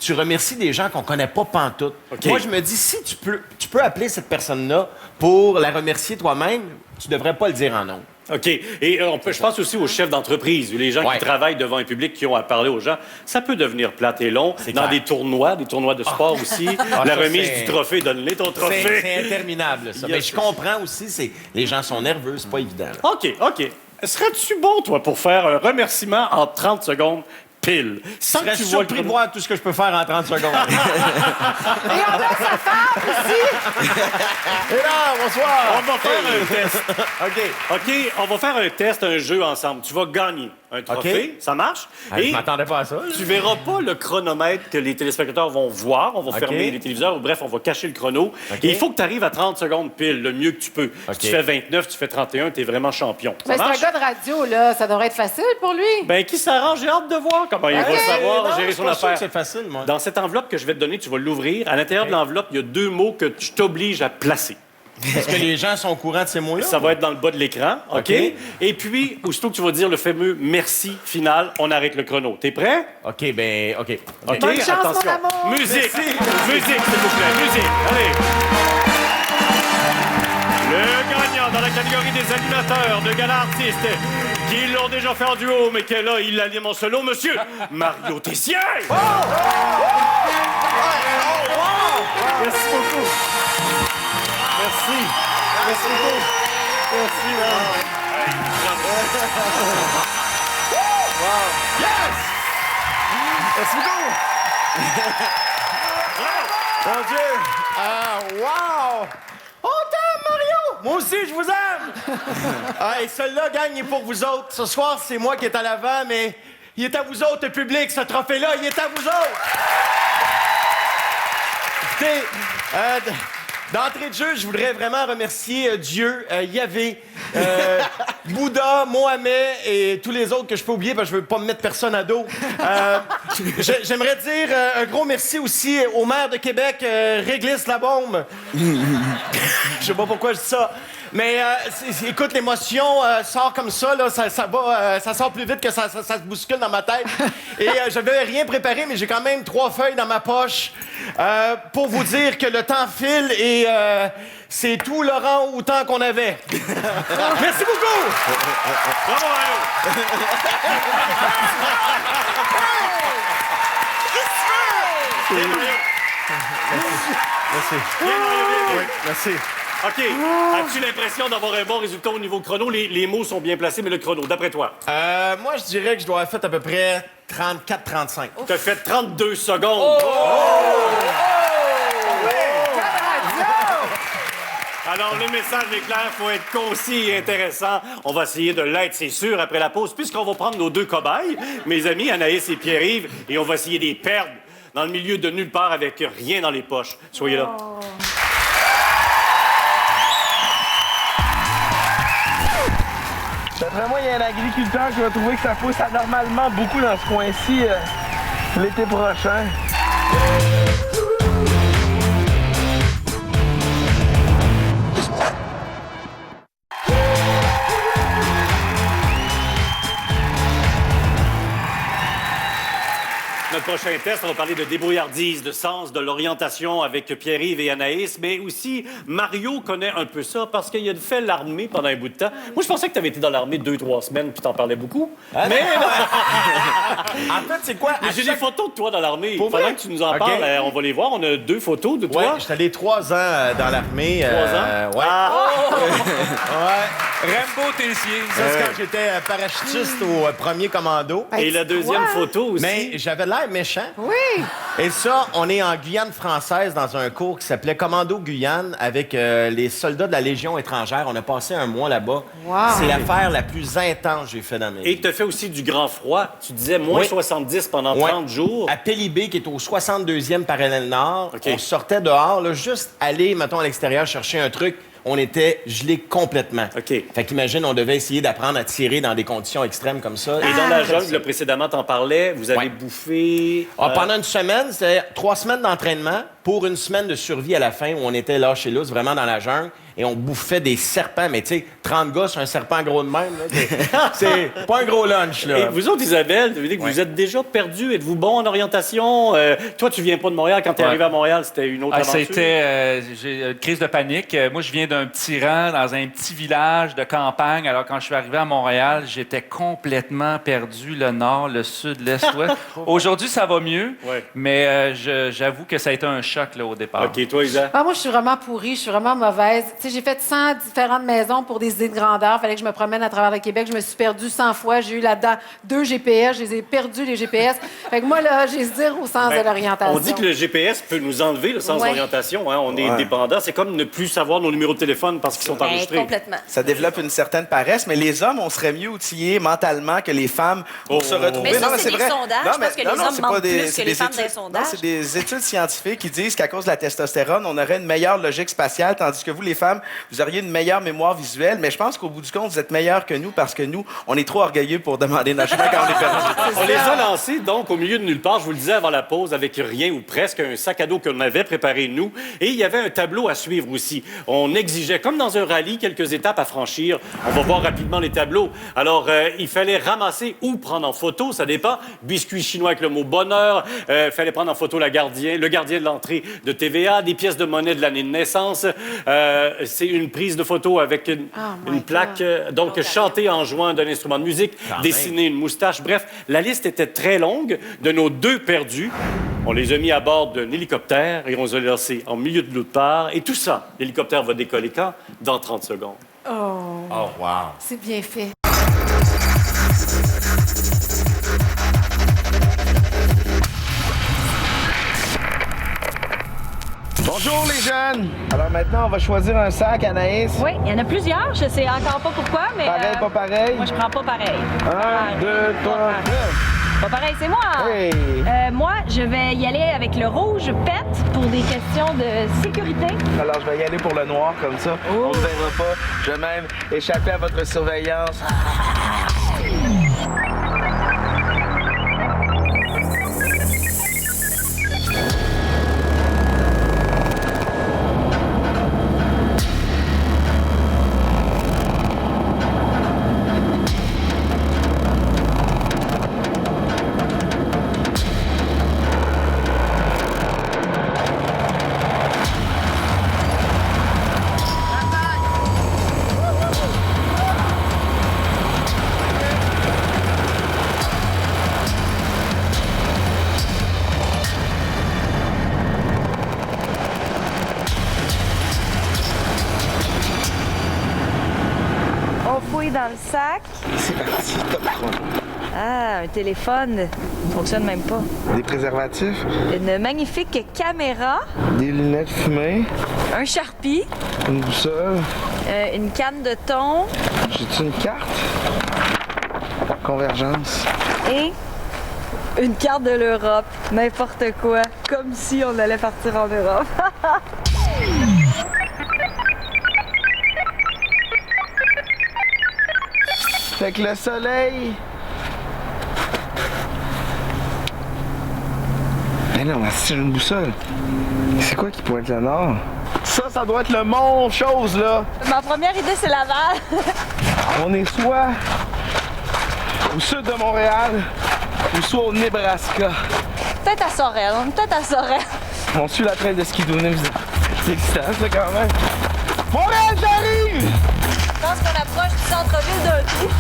tu remercies des gens qu'on connaît pas pantoute. Okay. Moi, je me dis, si tu peux appeler cette personne-là pour la remercier toi-même, tu devrais pas le dire en nom. OK. Et je pense aussi aux chefs d'entreprise, ou les gens qui travaillent devant un public qui ont à parler aux gens. Ça peut devenir plate et long. Dans des tournois de sport aussi. La remise du trophée, donne-les ton trophée. C'est interminable, ça. Mais je comprends aussi, les gens sont nerveux, c'est pas évident. Là. OK. Serais-tu bon, toi, pour faire un remerciement en 30 secondes? Pile. Sans que tu vois surpris de voir tout ce que je peux faire en 30 secondes. Et on a sa femme aussi! Et là, bonsoir! On va faire un test. OK, on va faire un test, un jeu ensemble. Tu vas gagner un trophée, ça marche. Je m'attendais pas à ça. Là. Tu verras pas le chronomètre que les téléspectateurs vont voir. On va fermer les téléviseurs, ou bref, on va cacher le chrono. Et il faut que tu arrives à 30 secondes pile, le mieux que tu peux. Si tu fais 29, tu fais 31, tu es vraiment champion. Mais c'est un gars de radio, là. Ça devrait être facile pour lui. Ben, qui s'arrange? J'ai hâte de voir comment il va savoir gérer son affaire. C'est facile, moi. Dans cette enveloppe que je vais te donner, tu vas l'ouvrir. À l'intérieur de l'enveloppe, il y a 2 mots que je t'oblige à placer. Est-ce que les gens sont au courant de ces mots-là? Ça va être dans le bas de l'écran, OK? Et puis, aussitôt que tu vas dire le fameux « merci » final, on arrête le chrono. T'es prêt? OK, ben, OK. Bonne chance, attention. mon amour! Musique! Musique, s'il vous plaît, musique! Allez! Le gagnant dans la catégorie des animateurs de gala artistes qui l'ont déjà fait en duo, mais que là, il l'anime en solo, monsieur Mario Tessier! Merci beaucoup! Merci beaucoup! Merci, Yes! Merci beaucoup! Mon Dieu! Wow! On t'aime, Mario! Moi aussi, je vous aime! Hey, celui-là, gang, il est pour vous autres. Ce soir, c'est moi qui est à l'avant, mais il est à vous autres, le public, ce trophée-là, il est à vous autres! Écoutez, d'entrée de jeu, je voudrais vraiment remercier Dieu, Yahvé, Bouddha, Mohamed et tous les autres que je peux oublier parce que je veux pas me mettre personne à dos. J'aimerais dire un gros merci aussi au maire de Québec, Réglis Labombe. Je sais pas pourquoi je dis ça. Mais écoute, l'émotion sort comme ça, là, ça sort plus vite que ça se bouscule dans ma tête. Et j'avais rien préparé, mais j'ai quand même 3 feuilles dans ma poche pour vous dire que le temps file et c'est tout, Laurent, autant qu'on avait. Merci beaucoup! Bravo, Mario! Merci. OK. As-tu l'impression d'avoir un bon résultat au niveau chrono? Les mots sont bien placés, mais le chrono, d'après toi? Moi, je dirais que je dois avoir fait à peu près 34-35. Tu as fait 32 secondes. Alors, le message est clair, il faut être concis et intéressant. On va essayer de l'être, c'est sûr, après la pause, puisqu'on va prendre nos 2 cobayes, mes amis Anaïs et Pierre-Yves, et on va essayer de les perdre dans le milieu de nulle part avec rien dans les poches. Soyez là. D'après moi, il y a un agriculteur qui va trouver que ça pousse anormalement beaucoup dans ce coin-ci l'été prochain. notre prochain test, on va parler de débrouillardise, de sens, de l'orientation avec Pierre-Yves et Anaïs, mais aussi Mario connaît un peu ça parce qu'il a fait l'armée pendant un bout de temps. Moi, je pensais que tu avais été dans l'armée 2-3 semaines puis t'en parlais beaucoup. Hein? Mais en fait, c'est quoi? j'ai des photos de toi dans l'armée. Pour Pendant vrai? que tu nous en OK. parles, on va les voir. On a 2 photos de toi. Ouais, j'étais allé 3 ans dans l'armée. 3 ans? Ouais. Ouais. Rambo Tessier. Ça, c'est quand j'étais parachutiste au premier commando. Et la deuxième photo aussi. Mais j'avais l'air méchant. Oui. Et ça, on est en Guyane française dans un cours qui s'appelait Commando Guyane avec les soldats de la Légion étrangère. On a passé un mois là-bas. Wow. C'est l'affaire la plus intense que j'ai fait dans ma vie. Et tu as fait aussi du grand froid. Tu disais moins 70 pendant 30 jours. À Pélibé, qui est au 62e parallèle nord. OK. On sortait dehors, là, juste aller, mettons, à l'extérieur, chercher un truc. On était gelés complètement. OK. Fait qu'imagine, on devait essayer d'apprendre à tirer dans des conditions extrêmes comme ça. Et dans la jungle, précédemment, t'en parlais, vous avez bouffé... Pendant une semaine, c'était 3 semaines d'entraînement pour une semaine de survie à la fin où on était là chez Luz, vraiment dans la jungle, et on bouffait des serpents. Mais tu sais, 30 gars sur un serpent gros de même, là, c'est pas un gros lunch, là. Et vous autres, Isabelle, vous dites que vous êtes déjà perdus. Êtes-vous bon en orientation? Toi, tu viens pas de Montréal. Quand tu es arrivé à Montréal, c'était une autre aventure? C'était j'ai une crise de panique. Moi, je viens d'un petit rang dans un petit village de campagne. Alors, quand je suis arrivé à Montréal, j'étais complètement perdu, le nord, le sud, l'est, l'ouest. Aujourd'hui, ça va mieux, mais j'avoue que ça a été un choc là, au départ. OK, toi, Isa? Moi, je suis vraiment pourrie, je suis vraiment mauvaise. Tu sais, j'ai fait 100 différentes maisons pour des idées de grandeur. Il fallait que je me promène à travers le Québec. Je me suis perdue 100 fois. J'ai eu là-dedans 2 GPS. Je les ai perdus, les GPS. Fait que moi, là, j'ai zéro sens de l'orientation. On dit que le GPS peut nous enlever le sens d'orientation. Hein? On est dépendant. C'est comme ne plus savoir nos numéros de téléphone parce qu'ils sont enregistrés. Complètement. Ça développe une certaine paresse, mais les hommes, on serait mieux outillés mentalement que les femmes pour se retrouver. Mais ça, Non, c'est des vrai. sondages. Non, Je pense que les hommes c'est mentent pas plus c'est que les femmes études- des sondages. Non, c'est des études scientifiques qui disent qu'à cause de la testostérone, on aurait une meilleure logique spatiale, tandis que vous, les femmes, vous auriez une meilleure mémoire visuelle. Mais je pense qu'au bout du compte, vous êtes meilleurs que nous parce que nous, on est trop orgueilleux pour demander notre chemin quand on est perdu. On les a lancés, donc, au milieu de nulle part. Je vous le disais avant la pause, avec rien ou presque, un sac à dos qu'on avait préparé, nous. Et il y avait un tableau à suivre aussi. On exigeait, comme dans un rallye, quelques étapes à franchir. On va voir rapidement les tableaux. Alors, il fallait ramasser ou prendre en photo, ça dépend. Biscuit chinois avec le mot bonheur. Il fallait prendre en photo le gardien de l'entrée de TVA, des pièces de monnaie de l'année de naissance. C'est une prise de photo avec une plaque. Donc, chanter en jouant d'un instrument de musique, dessiner une moustache. Bref, la liste était très longue de nos 2 perdus. On les a mis à bord d'un hélicoptère et on les a laissés en milieu de l'autre part. Et tout ça, l'hélicoptère va décoller quand? Dans 30 secondes. Oh, wow. c'est bien fait. Bonjour les jeunes! Alors maintenant, on va choisir un sac, Anaïs. Oui, il y en a plusieurs. Je sais encore pas pourquoi, mais... Pareil, pas pareil? Moi, je prends pas pareil. 1, 2, 3, 4. Pas pareil, c'est moi. Hey. Moi, je vais y aller avec le rouge pète pour des questions de sécurité. Alors, je vais y aller pour le noir, comme ça. On ne verra pas. Je vais même échapper à votre surveillance. On fouille dans le sac. C'est parti, top 3. Ah, un téléphone. Ça fonctionne même pas. Des préservatifs, Une magnifique caméra. des lunettes fumées, Un Sharpie. une boussole. Une canne de thon. J'ai-tu une carte? Convergence. Et une carte de l'Europe. N'importe quoi. Comme si on allait partir en Europe. Fait que le soleil... Mais non, c'est une boussole. C'est quoi qui pourrait être le nord? Ça doit être le mont chose, là. Ma première idée, c'est Laval. On est soit au sud de Montréal ou soit au Nebraska. Peut-être à Sorel. Peut-être à Sorel. On suit la traîne de skidoo. C'est excitant, ça, quand même. Montréal, j'arrive! Je pense qu'on approche du centre-ville d'un coup.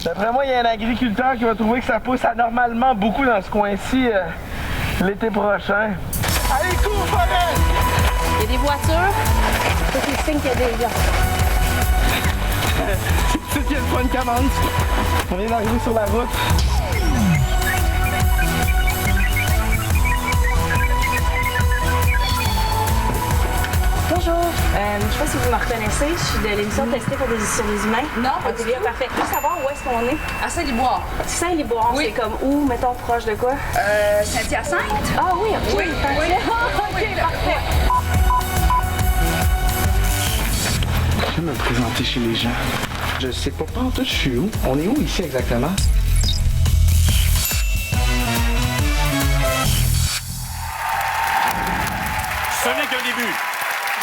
D'après moi, il y a un agriculteur qui va trouver que ça pousse anormalement beaucoup dans ce coin-ci l'été prochain. Allez, cours, Forest! Il y a des voitures. C'est le signe qu'il y a des gens. C'est tout qu'il y a le fun commence. On vient d'arriver sur la route. Bonjour. Je sais pas si vous me reconnaissez. Je suis de l'émission Tester sur des humains. Non, pas du tout. Parfait. Je veux savoir où est-ce qu'on est. À Saint-Liboire. Saint-Liboire, c'est comme où, mettons, proche de quoi? Saint-Hyacinthe. Ah oui, OK. Oui, parfait. OK, parfait. Je vais me présenter chez les gens. Je sais pas en tout, je suis où? On est où ici exactement? Ce n'est qu'un début.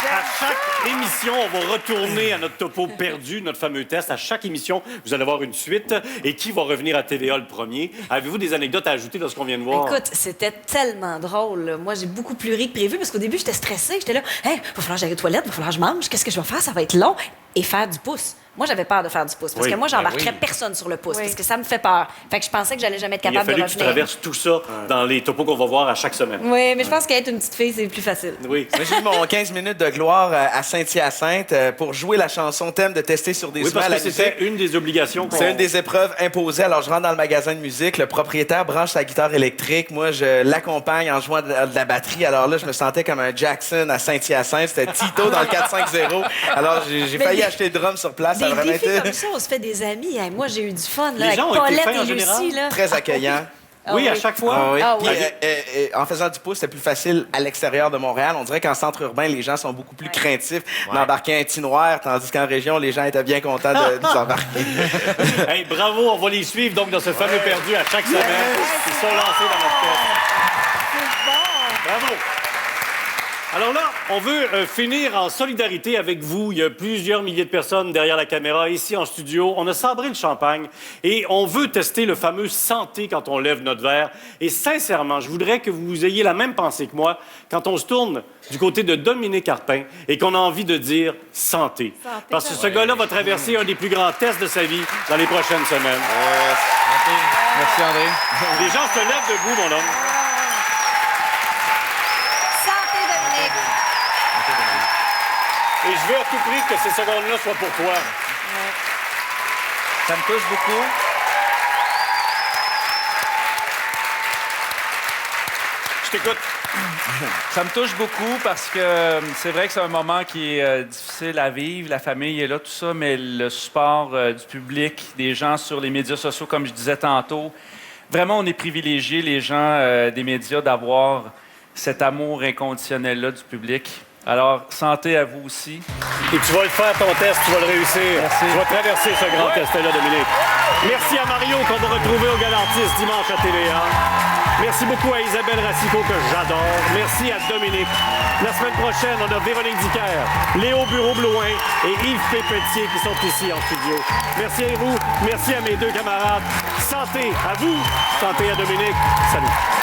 À chaque émission, on va retourner à notre topo perdu, notre fameux test. À chaque émission, vous allez avoir une suite. Et qui va revenir à TVA le premier? Avez-vous des anecdotes à ajouter dans ce qu'on vient de voir? Écoute, c'était tellement drôle. Moi, j'ai beaucoup plus ri que prévu parce qu'au début, j'étais stressée. J'étais là, « Hey, va falloir que j'aille aux toilettes, va falloir que je mange. Qu'est-ce que je vais faire? Ça va être long. » Et faire du pouce. Moi, j'avais peur de faire du pouce parce que moi, j'embarquerais personne sur le pouce parce que ça me fait peur. Fait que je pensais que j'allais jamais être capable de revenir. Il a fallu que tu traverses tout ça dans les topos qu'on va voir à chaque semaine. Oui, mais je pense qu'être une petite fille, c'est plus facile. Oui. Moi, j'ai eu mon 15 minutes de gloire à Saint-Hyacinthe pour jouer la chanson thème de Tester sur des humains. Oui, parce que c'était une des obligations. C'est une des épreuves imposées. Alors, je rentre dans le magasin de musique. Le propriétaire branche sa guitare électrique. Moi, je l'accompagne en jouant de la batterie. Alors là, je me sentais comme un Jackson à Saint-Hyacinthe. C'était Tito dans le 4-5-0. Alors, j'ai failli acheter le drum sur place. Des défis comme ça, on se fait des amis. Hey, moi, j'ai eu du fun là, Les avec gens ont été Paulette fins en et général. Lucie. Là. Très accueillant. Oui, à chaque fois. Ah oui. Ah Puis, oui. en faisant du pouce, c'était plus facile à l'extérieur de Montréal. On dirait qu'en centre urbain, les gens sont beaucoup plus craintifs d'embarquer un petit noir, tandis qu'en région, les gens étaient bien contents de nous embarquer. Hey, bravo, on va les suivre donc dans ce fameux perdu à chaque semaine. Ils sont lancés dans notre test. Bravo. Alors là, on veut finir en solidarité avec vous. Il y a plusieurs milliers de personnes derrière la caméra, ici en studio. On a sabré le champagne et on veut tester le fameux santé quand on lève notre verre. Et sincèrement, je voudrais que vous ayez la même pensée que moi quand on se tourne du côté de Dominique Carpin et qu'on a envie de dire santé. Parce que ce gars-là va traverser un des plus grands tests de sa vie dans les prochaines semaines. Merci, André. Les gens se lèvent debout, mon homme. Et je veux à tout prix que ces secondes-là soient pour toi. Ça me touche beaucoup. Je t'écoute. Ça me touche beaucoup parce que c'est vrai que c'est un moment qui est difficile à vivre. La famille est là, tout ça, mais le support du public, des gens sur les médias sociaux, comme je disais tantôt, vraiment, on est privilégiés, les gens des médias, d'avoir cet amour inconditionnel-là du public. Alors, santé à vous aussi. Et tu vas le faire, ton test, tu vas le réussir. Merci. Tu vas traverser ce grand test-là, Dominique. Merci à Mario, qu'on va retrouver au Gala Artiste dimanche à TVA. Merci beaucoup à Isabelle Racicot, que j'adore. Merci à Dominique. La semaine prochaine, on a Véronique Dicker, Léo Bureau-Blouin et Yves Pépetier qui sont ici en studio. Merci à vous. Merci à mes deux camarades. Santé à vous. Santé à Dominique. Salut.